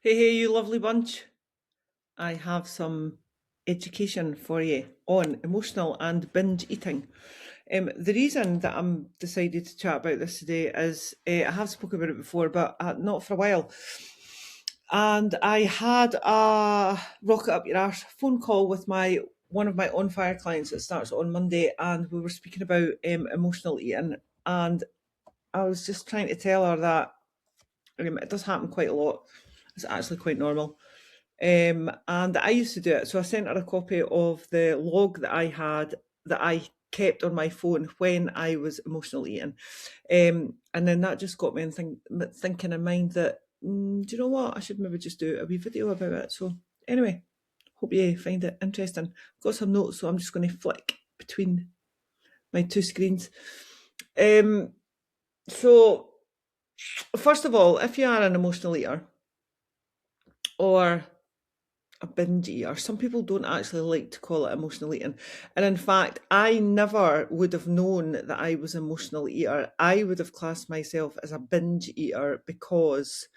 Hey, hey, you lovely bunch. I have some education for you on emotional and binge eating. The reason that I'm decided to chat about this today is I have spoken about it before, but not for a while. And I had a rocket up your arse phone call with my one of my on fire clients that starts on Monday, and we were speaking about emotional eating, and I was just trying to tell her that it does happen quite a lot. It's actually quite normal. And I used to do it. So I sent her a copy of the log that I had that I kept on my phone when I was emotional eating. And then that just got me thinking in mind that, do you know what? I should maybe just do a wee video about it. So anyway, hope you find it interesting. I've got some notes, so I'm just going to flick between my two screens. So first of all, if you are an emotional eater or a binge eater. Some people don't actually like to call it emotional eating. And in fact, I never would have known that I was an emotional eater. I would have classed myself as a binge eater because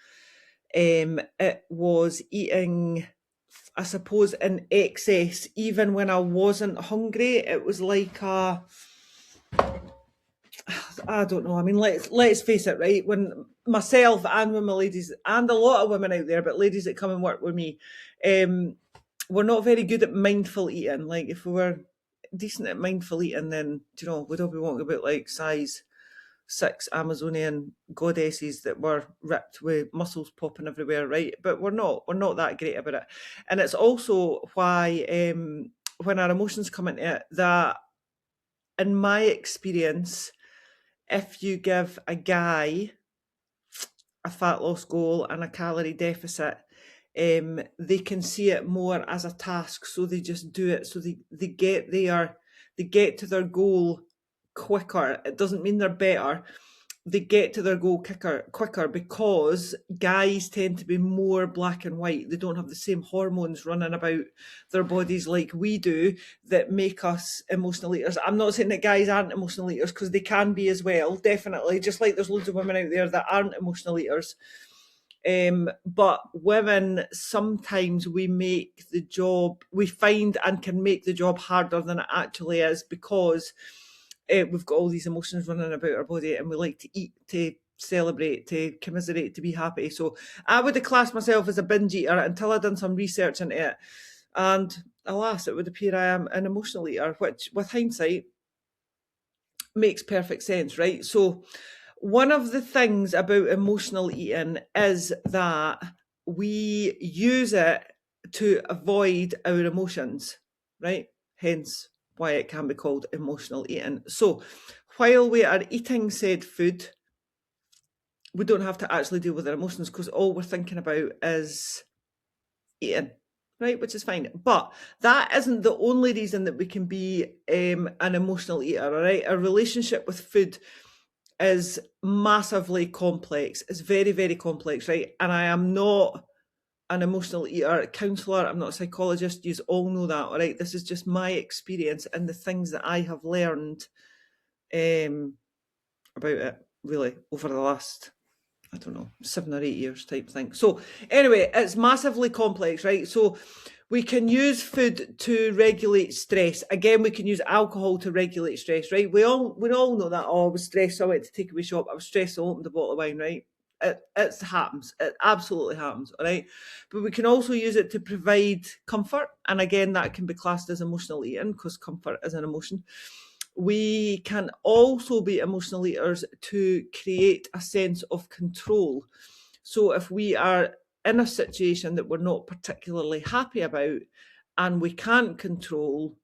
it was eating, I suppose, in excess, even when I wasn't hungry. It was like I don't know. I mean, let's face it, right? When myself and with my ladies and a lot of women out there, but ladies that come and work with me, we're not very good at mindful eating. Like if we were decent at mindful eating, then we'd all be walking about like size 6 Amazonian goddesses that were ripped with muscles popping everywhere, right? But we're not that great about it, and it's also why when our emotions come into it, that in my experience, if you give a guy a fat loss goal and a calorie deficit, they can see it more as a task, so they just do it. So they get to their goal quicker. It doesn't mean they're better. They get to their goal quicker because guys tend to be more black and white. They don't have the same hormones running about their bodies like we do that make us emotional eaters. I'm not saying that guys aren't emotional eaters, because they can be as well, definitely. Just like there's loads of women out there that aren't emotional eaters. But women, sometimes we find and can make the job harder than it actually is, because we've got all these emotions running about our body, and we like to eat to celebrate, to commiserate, to be happy. So I would have classed myself as a binge eater until I'd done some research into it. And alas, it would appear I am an emotional eater, which with hindsight makes perfect sense, right? So one of the things about emotional eating is that we use it to avoid our emotions, right? Hence why it can be called emotional eating. So while we are eating said food, we don't have to actually deal with our emotions, because all we're thinking about is eating, right? Which is fine. But that isn't the only reason that we can be an emotional eater, all right? Our relationship with food is massively complex. It's very, very complex, right? And I am not an emotional eater counsellor. I'm not a psychologist. You all know that, all right? This is just my experience and the things that I have learned about it, really, over the last, I don't know, 7 or 8 years type thing. So anyway, it's massively complex, right? So we can use food to regulate stress. Again, we can use alcohol to regulate stress, right? We all know that. Oh, I was stressed, so I went to take away shop. I was stressed, so I opened a bottle of wine, right? It happens. It absolutely happens, all right? But we can also use it to provide comfort. And again, that can be classed as emotional eating, because comfort is an emotion. We can also be emotional eaters to create a sense of control. So if we are in a situation that we're not particularly happy about and we can't control,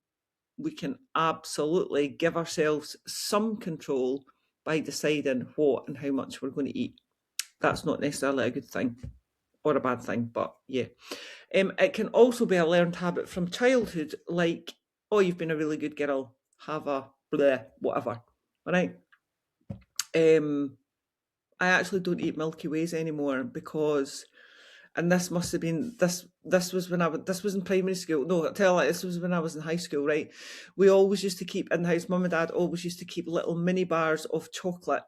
we can absolutely give ourselves some control by deciding what and how much we're going to eat. That's not necessarily a good thing or a bad thing, but yeah. It can also be a learned habit from childhood, like, oh, you've been a really good girl, have a bleh, whatever. All right. I actually don't eat Milky Ways anymore because, and this must have been this was when this was in primary school. No, I tell you, this was when I was in high school, right? We always used to keep in the house. Mum and Dad always used to keep little mini bars of chocolate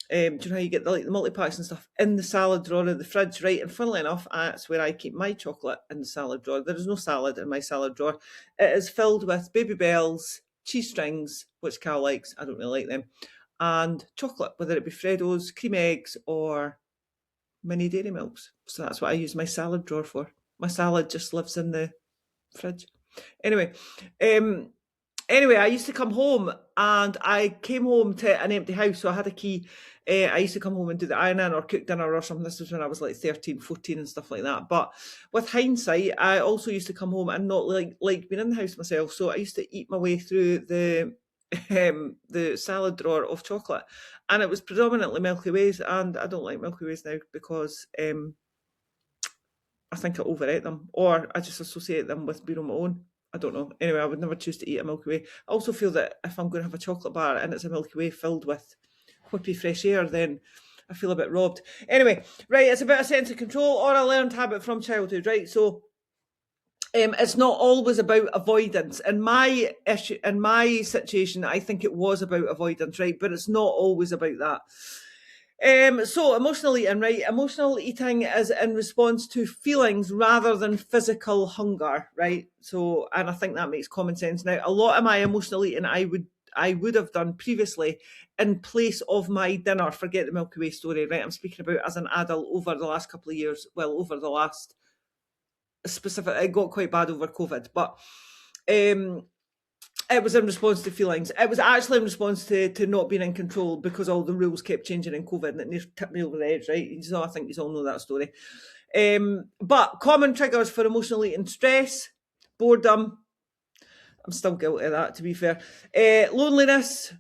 do you know how you get the multi-packs and stuff in the salad drawer of the fridge, right? And funnily enough, that's where I keep my chocolate, in the salad drawer. There is no salad in my salad drawer. It is filled with Baby Bells, cheese strings, which Cal likes, I don't really like them, and chocolate, whether it be Freddo's, cream eggs, or mini dairy milks. So that's what I use my salad drawer for. My salad just lives in the fridge. Anyway, I used to come home, and I came home to an empty house, so I had a key. I used to come home and do the ironing or cook dinner or something. This was when I was like 13, 14 and stuff like that. But with hindsight, I also used to come home and not like being in the house myself. So I used to eat my way through the salad drawer of chocolate, and it was predominantly Milky Ways, and I don't like Milky Ways now because I think I overate them, or I just associate them with being on my own. I don't know. Anyway, I would never choose to eat a Milky Way. I also feel that if I'm going to have a chocolate bar and it's a Milky Way filled with whippy fresh air, then I feel a bit robbed. Anyway, right, it's about a sense of control or a learned habit from childhood, right? So it's not always about avoidance. In my situation, I think it was about avoidance, right? But it's not always about that. So emotional eating, right? Emotional eating is in response to feelings rather than physical hunger, right? So, and I think that makes common sense. Now, a lot of my emotional eating I would have done previously in place of my dinner. Forget the Milky Way story, right? I'm speaking about as an adult over the last couple of years. Well, over the last it got quite bad over COVID, but it was in response to feelings. It was actually in response to not being in control because all the rules kept changing in COVID, and it nearly tipped me over the edge, right? So I think you all know that story. But common triggers for emotional eating: stress, boredom. I'm still guilty of that, to be fair. Loneliness,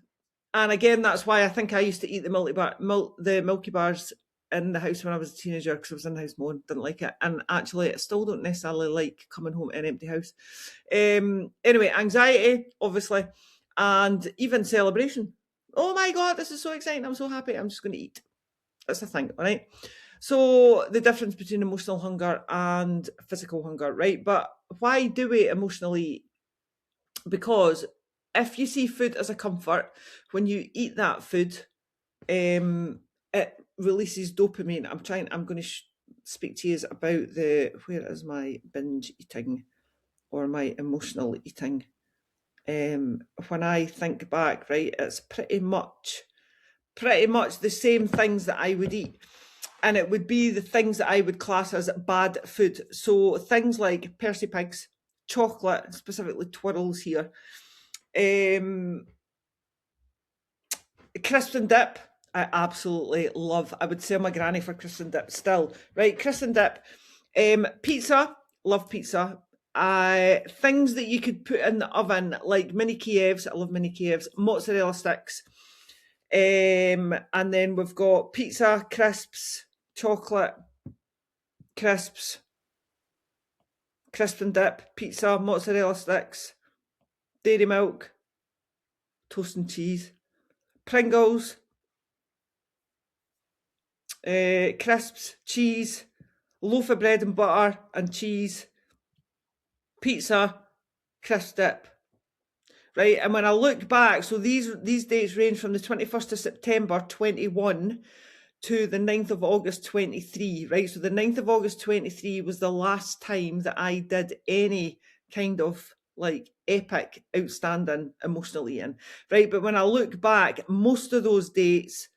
and again, that's why I think I used to eat the Milky Bars in the house when I was a teenager, because I was in the house mowing, didn't like it. And actually, I still don't necessarily like coming home to an empty house. Anyway, anxiety, obviously, and even celebration. Oh my God, this is so exciting. I'm so happy. I'm just going to eat. That's the thing, all right? So the difference between emotional hunger and physical hunger, right? But why do we emotionally eat? Because if you see food as a comfort, when you eat that food, it releases dopamine. I'm going to speak to you about where is my binge eating or my emotional eating. When I think back, right, it's pretty much the same things that I would eat. And it would be the things that I would class as bad food. So things like Percy Pigs, chocolate, specifically Twirls here, crisp and dip, I absolutely love. I would sell my granny for crisp and dip still. Right, crisp and dip. Pizza, love pizza. Things that you could put in the oven, like mini Kievs. I love mini Kievs. Mozzarella sticks. And then we've got pizza, crisps, chocolate, crisps, crisp and dip, pizza, mozzarella sticks, dairy milk, toast and cheese, Pringles, crisps, cheese, loaf of bread and butter and cheese, pizza, crisp dip. Right, and when I look back, so these dates range from the 21st of September 21 to the 9th of August 23, right? So the 9th of August 23 was the last time that I did any kind of like epic, outstanding emotional eating, right? But when I look back, most of those dates,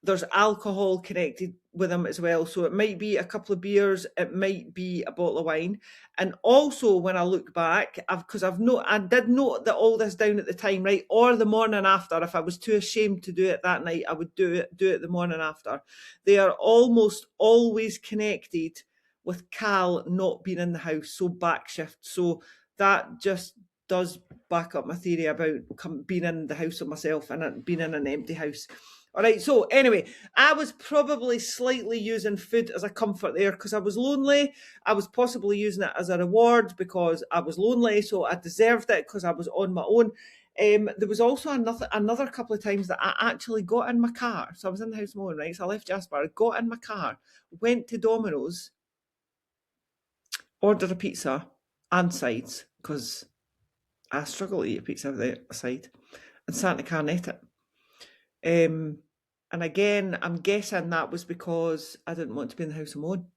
there's alcohol connected with them as well. So it might be a couple of beers, it might be a bottle of wine. And also when I look back, I did note that all this down at the time, right? Or the morning after, if I was too ashamed to do it that night, I would do it the morning after. They are almost always connected with Cal not being in the house, so back shift. So that just does back up my theory about being in the house with myself and being in an empty house. All right, so anyway, I was probably slightly using food as a comfort there because I was lonely. I was possibly using it as a reward because I was lonely, so I deserved it because I was on my own. There was also another couple of times that I actually got in my car. So I was in the house mowing, right? So I left Jasper, I got in my car, went to Domino's, ordered a pizza and sides because I struggle to eat a pizza without a side, and sat in the car and ate it. And again, I'm guessing that was because I didn't want to be in the house on my own.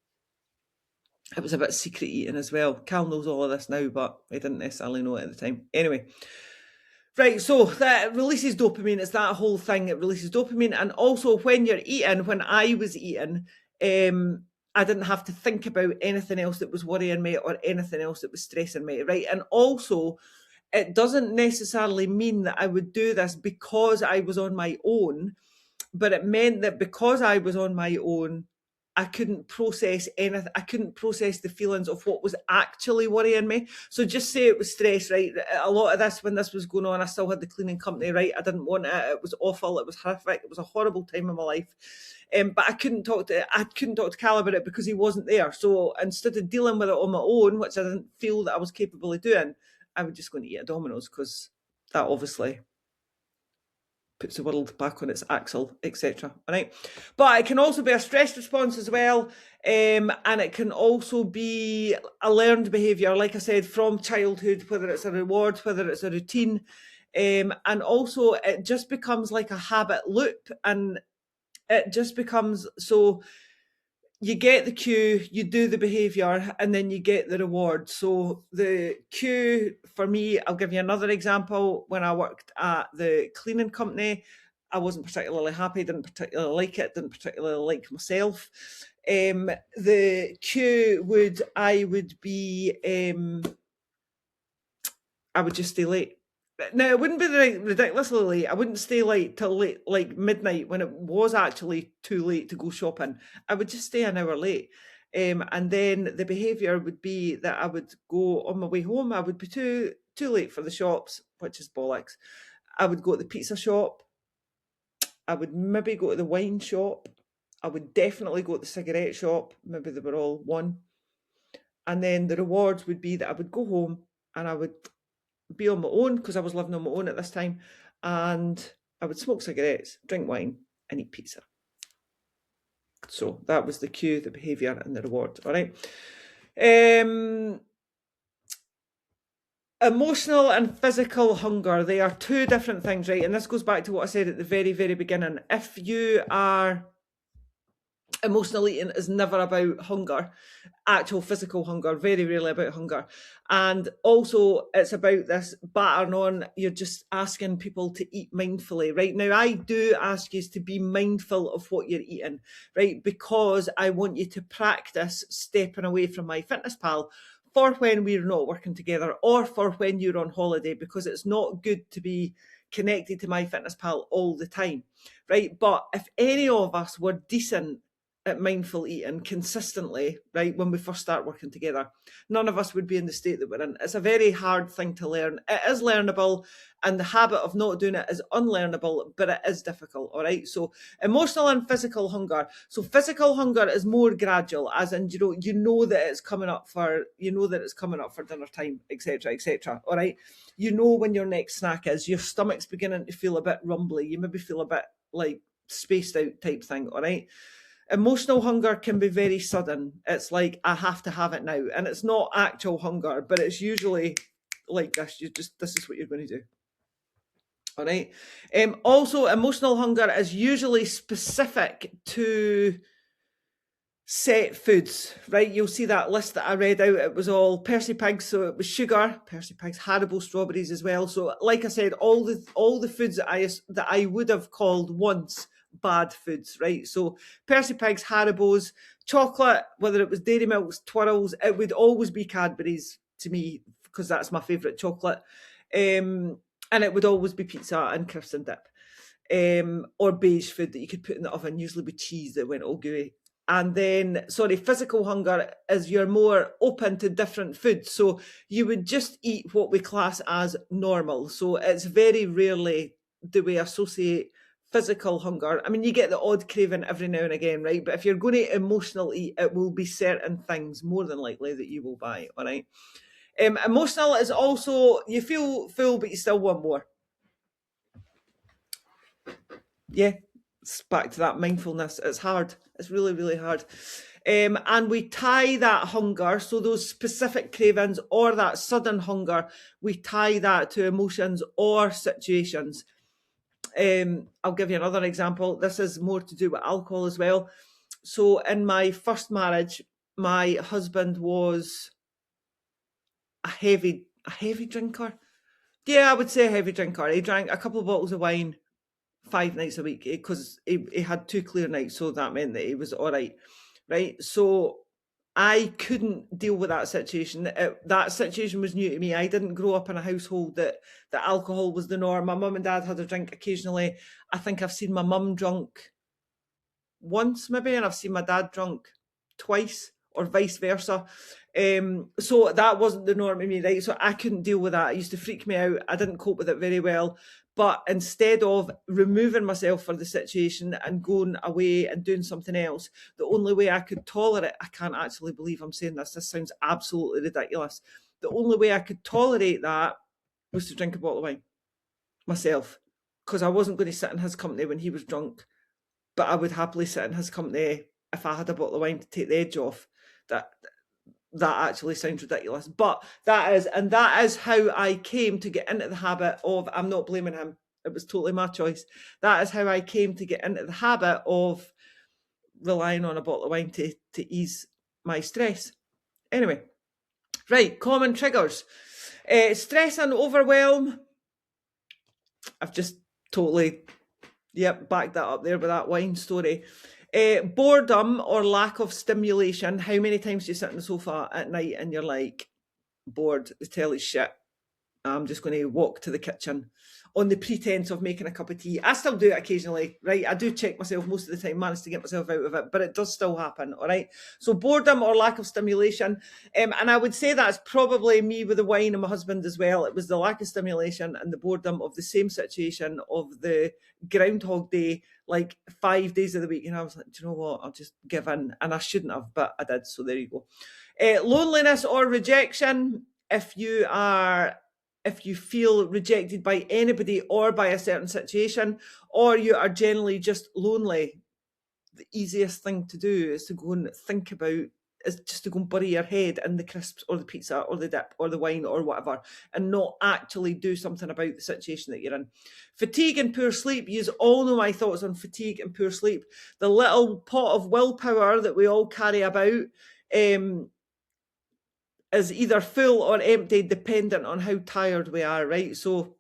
It was a bit secret eating as well. Cal knows all of this now, but I didn't necessarily know it at the time. Anyway, right, so that releases dopamine. It's that whole thing. It releases dopamine. And also when you're eating, when I was eating, I didn't have to think about anything else that was worrying me or anything else that was stressing me, right? And also, it doesn't necessarily mean that I would do this because I was on my own, but it meant that because I was on my own, I couldn't process anything. I couldn't process the feelings of what was actually worrying me. So just say it was stress, right? A lot of this, when this was going on, I still had the cleaning company, right? I didn't want it. It was awful. It was horrific. It was a horrible time in my life. But I couldn't talk to Cal about it because he wasn't there. So instead of dealing with it on my own, which I didn't feel that I was capable of doing, I would just go and eat at Domino's because that obviously puts the world back on its axle, etc. All right, but it can also be a stress response as well, and it can also be a learned behaviour, like I said, from childhood, whether it's a reward, whether it's a routine, and also it just becomes like a habit loop, and it just becomes so. You get the cue, you do the behaviour, and then you get the reward. So the cue for me, I'll give you another example. When I worked at the cleaning company, I wasn't particularly happy, didn't particularly like it, didn't particularly like myself. The cue I would just stay late. Now, it wouldn't be ridiculously late. I wouldn't stay late till late, like midnight, when it was actually too late to go shopping. I would just stay an hour late. And then the behaviour would be that I would go on my way home. I would be too late for the shops, which is bollocks. I would go to the pizza shop. I would maybe go to the wine shop. I would definitely go to the cigarette shop. Maybe they were all one. And then the rewards would be that I would go home and I would be on my own, because I was living on my own at this time, and I would smoke cigarettes, drink wine, and eat pizza. So that was the cue, the behaviour, and the reward. All right. Emotional and physical hunger, they are two different things, right? And this goes back to what I said at the very, very beginning. If you are emotional eating is never about hunger, actual physical hunger, very rarely about hunger. And also it's about this battering on, you're just asking people to eat mindfully. Right now, I do ask you to be mindful of what you're eating, right? Because I want you to practice stepping away from MyFitnessPal for when we're not working together, or for when you're on holiday, because it's not good to be connected to MyFitnessPal all the time, right? But if any of us were decent at mindful eating consistently, right, when we first start working together, none of us would be in the state that we're in. It's a very hard thing to learn. It is learnable, and the habit of not doing it is unlearnable, but it is difficult. All right, so emotional and physical hunger. So physical hunger is more gradual, as in, you know that it's coming up for dinner time, etc., etc. All right, you know when your next snack is, your stomach's beginning to feel a bit rumbly, you maybe feel a bit like spaced out type thing. All right. Emotional hunger can be very sudden. It's like, I have to have it now. And it's not actual hunger, but it's usually like this. This is what you're going to do. All right. Also, emotional hunger is usually specific to set foods, right? You'll see that list that I read out. It was all Percy Pigs, so it was sugar, Percy Pigs, Haribo strawberries as well. So, like I said, all the foods that I would have called once bad foods, right? So Percy Pigs, Haribos, chocolate, whether it was Dairy Milks, Twirls, it would always be Cadbury's to me, because that's my favourite chocolate. And it would always be pizza and crisps and dip, or beige food that you could put in the oven, usually with cheese that went all gooey. And then, physical hunger is you're more open to different foods. So you would just eat what we class as normal. So it's very rarely do we associate physical hunger. I mean, you get the odd craving every now and again, right? But if you're going to emotional eat, it will be certain things more than likely that you will buy, all right? Emotional is also, you feel full, but you still want more. Yeah, it's back to that mindfulness. It's hard. It's really, really hard. And we tie that hunger, so those specific cravings or that sudden hunger, we tie that to emotions or situations. I'll give you another example. This is more to do with alcohol as well. So in my first marriage, my husband was a heavy drinker. Yeah, I would say a heavy drinker. He drank a couple of bottles of wine 5 nights a week because he had 2 clear nights, so that meant that he was all right. Right? So I couldn't deal with that situation. That situation was new to me. I didn't grow up in a household that alcohol was the norm. My mum and dad had a drink occasionally. I think I've seen my mum drunk once maybe, and I've seen my dad drunk twice, or vice versa. So that wasn't the norm in me, right? So I couldn't deal with that. It used to freak me out. I didn't cope with it very well. But instead of removing myself from the situation and going away and doing something else, the only way I could tolerate, I can't actually believe I'm saying this sounds absolutely ridiculous. The only way I could tolerate that was to drink a bottle of wine myself, because I wasn't going to sit in his company when he was drunk, but I would happily sit in his company if I had a bottle of wine to take the edge off. That actually sounds ridiculous, but that is how I came to get into the habit of, I'm not blaming him, it was totally my choice. That is how I came to get into the habit of relying on a bottle of wine to ease my stress. Anyway, right, common triggers. Stress and overwhelm. I've just totally, backed that up there with that wine story. Boredom or lack of stimulation. How many times do you sit on the sofa at night and you're like, bored, the telly's shit, I'm just going to walk to the kitchen on the pretense of making a cup of tea. I still do it occasionally, right? I do check myself most of the time, manage to get myself out of it, but it does still happen, all right? So boredom or lack of stimulation. And I would say that's probably me with the wine and my husband as well. It was the lack of stimulation and the boredom of the same situation of the Groundhog Day, like 5 days of the week. And I was like, do you know what? I'll just give in. And I shouldn't have, but I did. So there you go. Loneliness or rejection. If you feel rejected by anybody or by a certain situation, or you are generally just lonely, the easiest thing to do is to go and think about, is just to go and bury your head in the crisps or the pizza or the dip or the wine or whatever, and not actually do something about the situation that you're in. Fatigue and poor sleep. You all know my thoughts on fatigue and poor sleep. The little pot of willpower that we all carry about is either full or empty dependent on how tired we are, right? So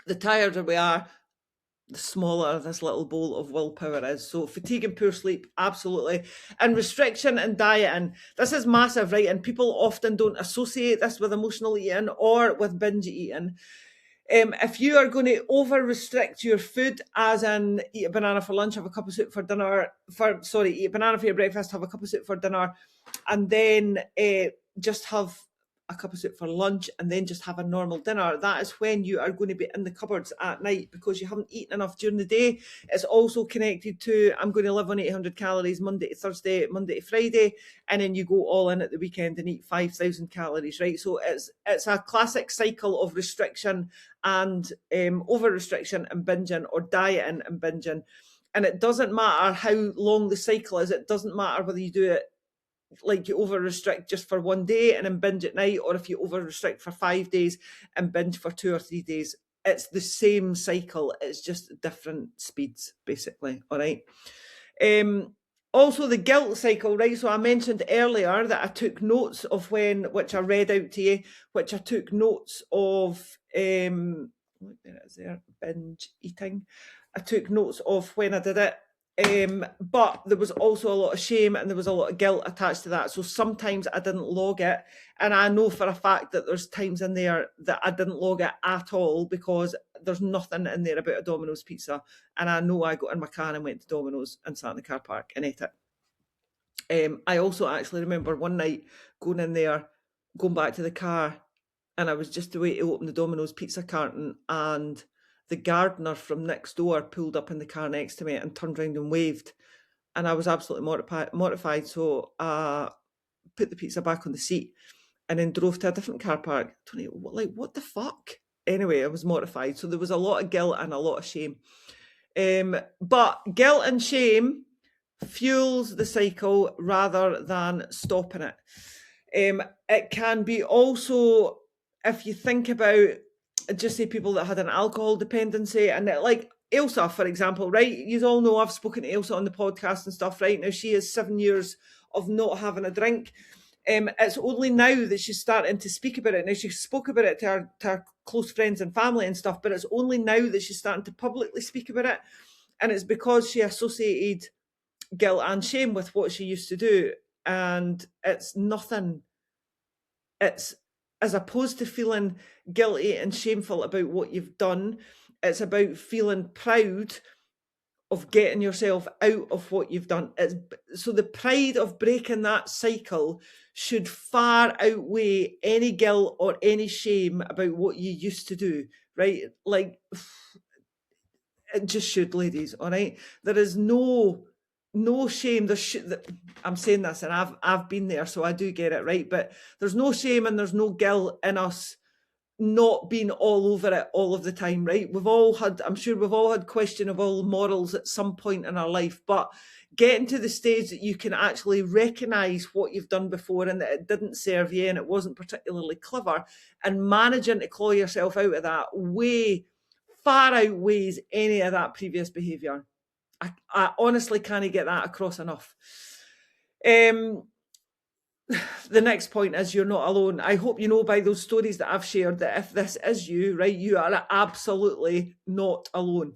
the tireder we are, the smaller this little bowl of willpower is. So fatigue and poor sleep, absolutely. And restriction and dieting. This is massive, right? And people often don't associate this with emotional eating or with binge eating. If you are going to over restrict your food, as in eat a banana for lunch, have a cup of soup for dinner, eat a banana for your breakfast, have a cup of soup for dinner, and then just have a cup of soup for lunch and then just have a normal dinner, that is when you are going to be in the cupboards at night because you haven't eaten enough during the day. It's also connected to, I'm going to live on 800 calories Monday to Thursday, Monday to Friday, and then you go all in at the weekend and eat 5,000 calories, right? So it's a classic cycle of restriction and over restriction and binging, or dieting and binging. And it doesn't matter how long the cycle is. It doesn't matter whether you do it like you over restrict just for one day and then binge at night, or if you over restrict for 5 days and binge for 2 or 3 days. It's the same cycle, it's just different speeds, basically. All right. Also the guilt cycle, right? So I mentioned earlier that I took notes of which I read out to you, which I took notes of, there it is there, binge eating. I took notes of when I did it. But there was also a lot of shame and there was a lot of guilt attached to that. So sometimes I didn't log it. And I know for a fact that there's times in there that I didn't log it at all because there's nothing in there about a Domino's pizza. And I know I got in my car and went to Domino's and sat in the car park and ate it. I also actually remember one night going in there, going back to the car, and I was just away to open the Domino's pizza carton, and the gardener from next door pulled up in the car next to me and turned around and waved. And I was absolutely mortified. So I put the pizza back on the seat and then drove to a different car park. Tony, what the fuck? Anyway, I was mortified. So there was a lot of guilt and a lot of shame. But guilt and shame fuels the cycle rather than stopping it. It can be also, if you think about, just say people that had an alcohol dependency, and Ailsa, for example, right? You all know I've spoken to Ailsa on the podcast and stuff, right? Now she has 7 years of not having a drink. It's only now that she's starting to speak about it. Now, she spoke about it to her close friends and family and stuff, but it's only now that she's starting to publicly speak about it. And it's because she associated guilt and shame with what she used to do. And it's nothing. It's, as opposed to feeling guilty and shameful about what you've done, it's about feeling proud of getting yourself out of what you've done. So the pride of breaking that cycle should far outweigh any guilt or any shame about what you used to do, right? Like, it just should, ladies, all right? There is no shame. I'm saying this, and I've been there, so I do get it, right? But there's no shame and there's no guilt in us not being all over it all of the time, right? I'm sure we've all had questionable morals at some point in our life, but getting to the stage that you can actually recognise what you've done before and that it didn't serve you and it wasn't particularly clever, and managing to claw yourself out of that far outweighs any of that previous behaviour. I honestly can't get that across enough. The next point is you're not alone. I hope you know by those stories that I've shared that if this is you, right, you are absolutely not alone.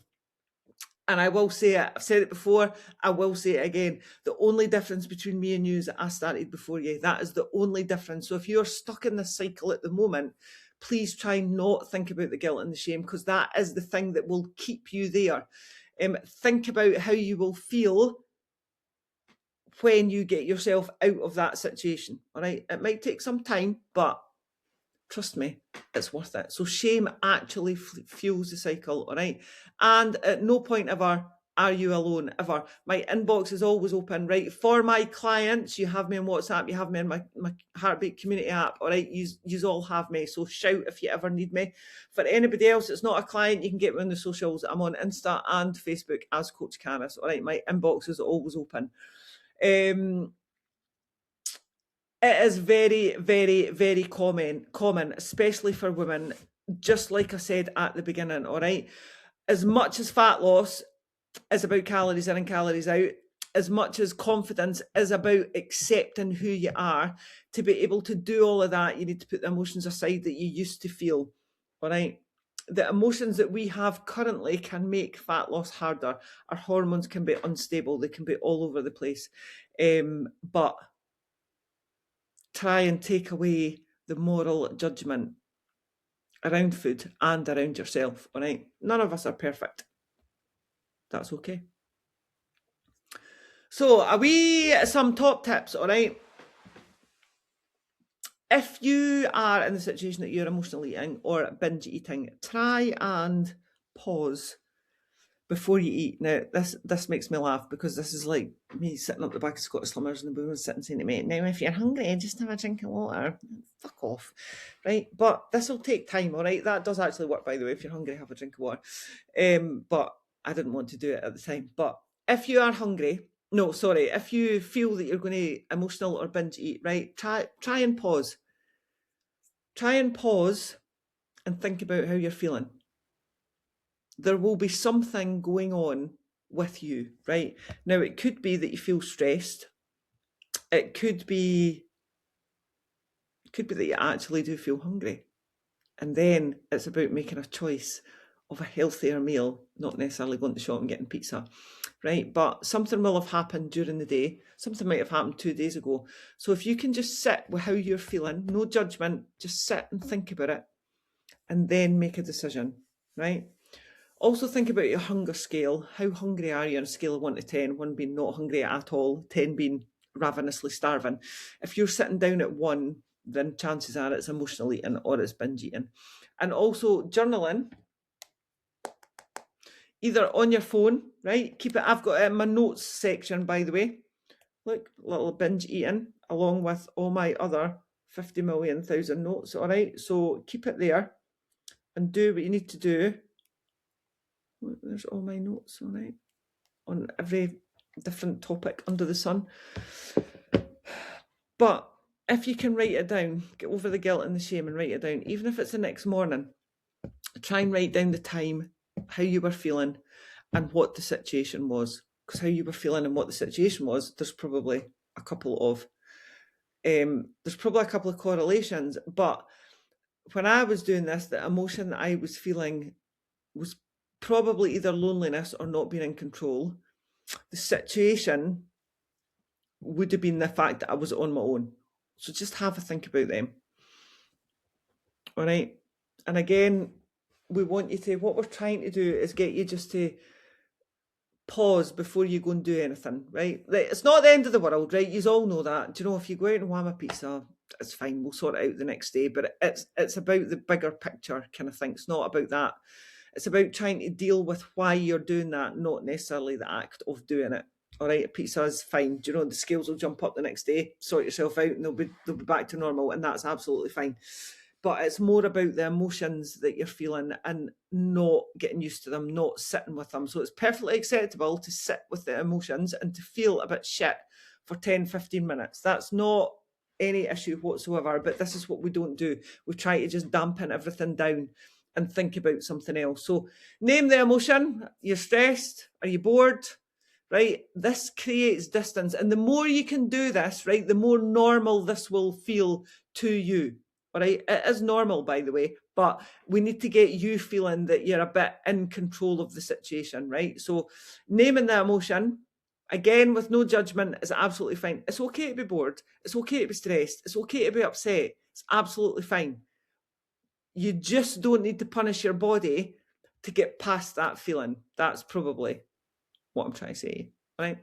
And I will say it, I've said it before, I will say it again. The only difference between me and you is that I started before you. That is the only difference. So if you're stuck in this cycle at the moment, please try not think about the guilt and the shame, because that is the thing that will keep you there. Think about how you will feel when you get yourself out of that situation, all right? It might take some time, but trust me, it's worth it. So shame actually fuels the cycle, all right? And at no point ever are you alone, ever. My inbox is always open, right? For my clients, you have me on WhatsApp, you have me in my Heartbeat community app, all right? You all have me, so shout if you ever need me. For anybody else that's not a client, you can get me on the socials. I'm on Insta and Facebook as Coach Caris, all right? My inbox is always open. It is very, very, very common, especially for women, just like I said at the beginning, all right? As much as fat loss is about calories in and calories out, as much as confidence is about accepting who you are, to be able to do all of that, you need to put the emotions aside that you used to feel, all right? The emotions that we have currently can make fat loss harder. Our hormones can be unstable. They can be all over the place. But try and take away the moral judgment around food and around yourself, all right? None of us are perfect. That's okay. So some top tips, all right? If you are in the situation that you're emotional eating or binge eating, try and pause before you eat. Now, this makes me laugh, because this is like me sitting up the back of Scottish Slummers and the woman sitting saying to me, now, if you're hungry, just have a drink of water. Fuck off, right? But this will take time, all right? That does actually work, by the way. If you're hungry, have a drink of water. But I didn't want to do it at the time. But if you are hungry, if you feel that you're going to emotional or binge eat, right, try and pause. Try and pause and think about how you're feeling. There will be something going on with you, right? Now, it could be that you feel stressed. It could be that you actually do feel hungry. And then it's about making a choice of a healthier meal, not necessarily going to shop and getting pizza, right? But something will have happened during the day. Something might have happened 2 days ago. So if you can just sit with how you're feeling, no judgment, just sit and think about it, and then make a decision, right? Also think about your hunger scale. How hungry are you on a scale of 1 to 10? 1 being not hungry at all, 10 being ravenously starving. If you're sitting down at 1, then chances are it's emotional eating or it's binge eating. And also journaling, either on your phone, right? Keep it. I've got it in my notes section, by the way. Look, little binge eating along with all my other 50 million thousand notes, all right? So keep it there and do what you need to do. There's all my notes, all right, on every different topic under the sun. But if you can write it down, get over the guilt and the shame and write it down, even if it's the next morning. Try and write down the time, how you were feeling, and what the situation was. Because how you were feeling and what the situation was, there's probably a couple of correlations. But when I was doing this, the emotion that I was feeling was probably either loneliness or not being in control. The situation would have been the fact that I was on my own. So just have a think about them. All right. And again, we want you to, what we're trying to do is get you just to pause before you go and do anything, right? It's not the end of the world, right? You all know that. Do you know, if you go out and wham a pizza, it's fine, we'll sort it out the next day. But it's about the bigger picture kind of thing. It's not about that. It's about trying to deal with why you're doing that, not necessarily the act of doing it. All right, a pizza is fine. Do you know, the scales will jump up the next day, sort yourself out, and they'll be back to normal, and that's absolutely fine. But it's more about the emotions that you're feeling and not getting used to them, not sitting with them. So it's perfectly acceptable to sit with the emotions and to feel a bit shit for 10, 15 minutes. That's not any issue whatsoever, but this is what we don't do. We try to just dampen everything down and think about something else. So name the emotion. You're stressed. Are you bored? Right? This creates distance. And the more you can do this, right, the more normal this will feel to you. All right, it is normal, by the way, but we need to get you feeling that you're a bit in control of the situation, right? So naming the emotion, again, with no judgment, is absolutely fine. It's okay to be bored. It's okay to be stressed. It's okay to be upset. It's absolutely fine. You just don't need to punish your body to get past that feeling. That's probably what I'm trying to say, right?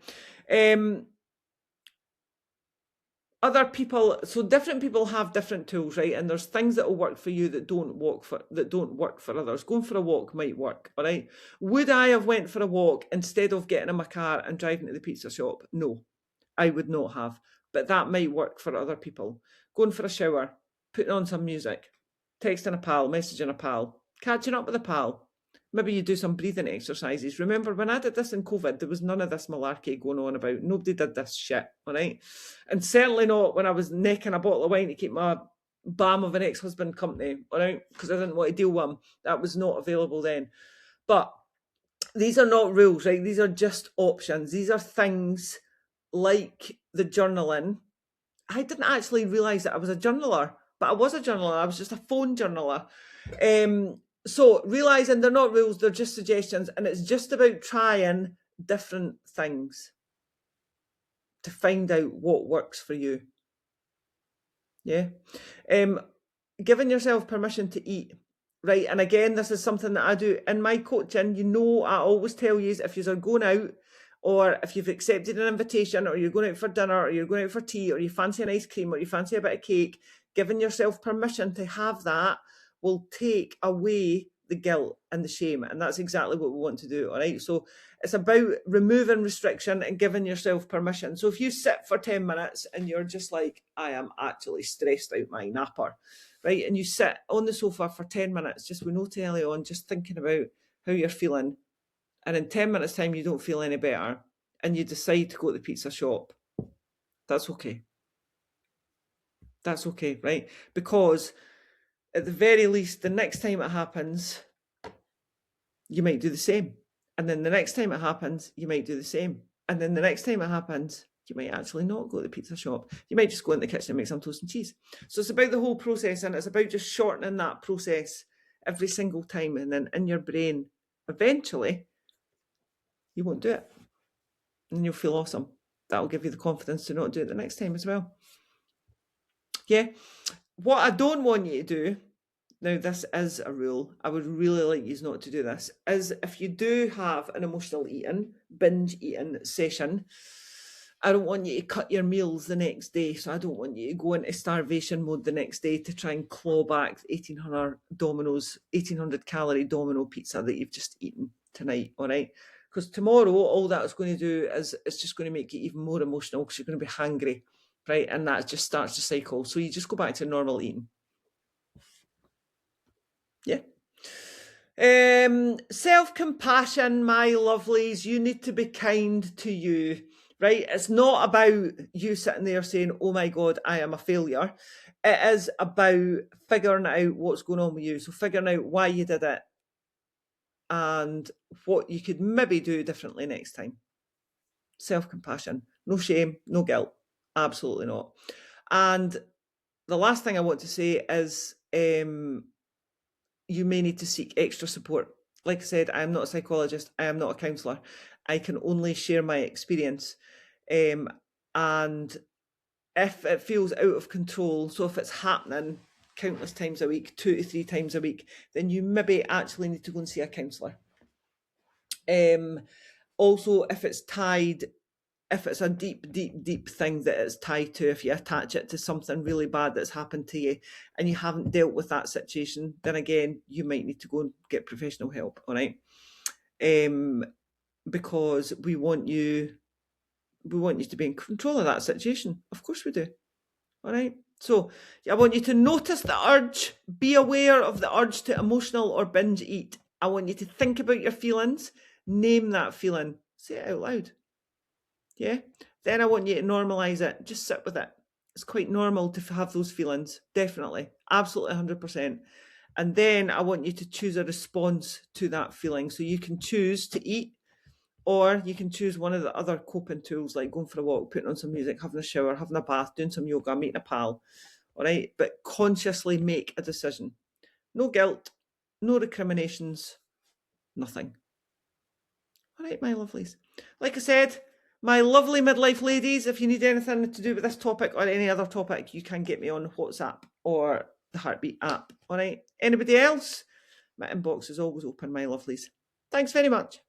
Other people, so different people have different tools, right? And there's things that will work for you that don't work for others. Going for a walk might work, all right? Would I have went for a walk instead of getting in my car and driving to the pizza shop? No, I would not have. But that might work for other people. Going for a shower, putting on some music, texting a pal, messaging a pal, catching up with a pal. Maybe you do some breathing exercises. Remember, when I did this in COVID, there was none of this malarkey going on about. Nobody did this shit, all right? And certainly not when I was necking a bottle of wine to keep my bam of an ex-husband company, all right? Because I didn't want to deal with him. That was not available then. But these are not rules, right? These are just options. These are things like the journaling. I didn't actually realise that I was a journaler, but I was a journaler. I was just a phone journaler. So realising they're not rules, they're just suggestions, and it's just about trying different things to find out what works for you. Yeah. Giving yourself permission to eat, right? And again, this is something that I do in my coaching. You know, I always tell you, if you're going out, or if you've accepted an invitation, or you're going out for dinner, or you're going out for tea, or you fancy an ice cream, or you fancy a bit of cake, giving yourself permission to have that will take away the guilt and the shame. And that's exactly what we want to do, all right? So it's about removing restriction and giving yourself permission. So if you sit for 10 minutes and you're just like, I am actually stressed out my napper, right? And you sit on the sofa for 10 minutes, just with no telly on, just thinking about how you're feeling. And in 10 minutes' time, you don't feel any better, and you decide to go to the pizza shop. That's okay. That's okay, right? Because at the very least, the next time it happens, you might do the same. And then the next time it happens, you might do the same. And then the next time it happens, you might actually not go to the pizza shop. You might just go in the kitchen and make some toast and cheese. So it's about the whole process, and it's about just shortening that process every single time. And then in your brain, eventually, you won't do it. And you'll feel awesome. That'll give you the confidence to not do it the next time as well. Yeah. What I don't want you to do, now this is a rule, I would really like you not to do this, is if you do have an emotional eating, binge eating session, I don't want you to cut your meals the next day. So I don't want you to go into starvation mode the next day to try and claw back 1800 calorie domino pizza that you've just eaten tonight, all right? Because tomorrow, all that's going to do is it's just going to make you even more emotional, because you're going to be hungry, right? And that just starts the cycle. So you just go back to normal eating. Yeah. Self-compassion, my lovelies. You need to be kind to you, right? It's not about you sitting there saying, oh my God, I am a failure. It is about figuring out what's going on with you. So figuring out why you did it, and what you could maybe do differently next time. Self-compassion, no shame, no guilt, absolutely not. And the last thing I want to say is you may need to seek extra support. Like I said, I am not a psychologist, I am not a counsellor. I can only share my experience. And if it feels out of control, so if it's happening countless times a week, 2 to 3 times a week, then you maybe actually need to go and see a counsellor. Also, if it's a deep thing that it's tied to, if you attach it to something really bad that's happened to you and you haven't dealt with that situation, then again, you might need to go and get professional help, all right? Because we want you to be in control of that situation. Of course we do, all right? So I want you to notice the urge, be aware of the urge to emotional or binge eat. I want you to think about your feelings, name that feeling, say it out loud. Yeah. Then I want you to normalize it. Just sit with it. It's quite normal to have those feelings. Definitely. Absolutely 100%. And then I want you to choose a response to that feeling. So you can choose to eat, or you can choose one of the other coping tools, like going for a walk, putting on some music, having a shower, having a bath, doing some yoga, meeting a pal. All right. But consciously make a decision. No guilt, no recriminations, nothing. All right, my lovelies. Like I said, my lovely midlife ladies, if you need anything to do with this topic or any other topic, you can get me on WhatsApp or the Heartbeat app. All right. Anybody else? My inbox is always open, my lovelies. Thanks very much.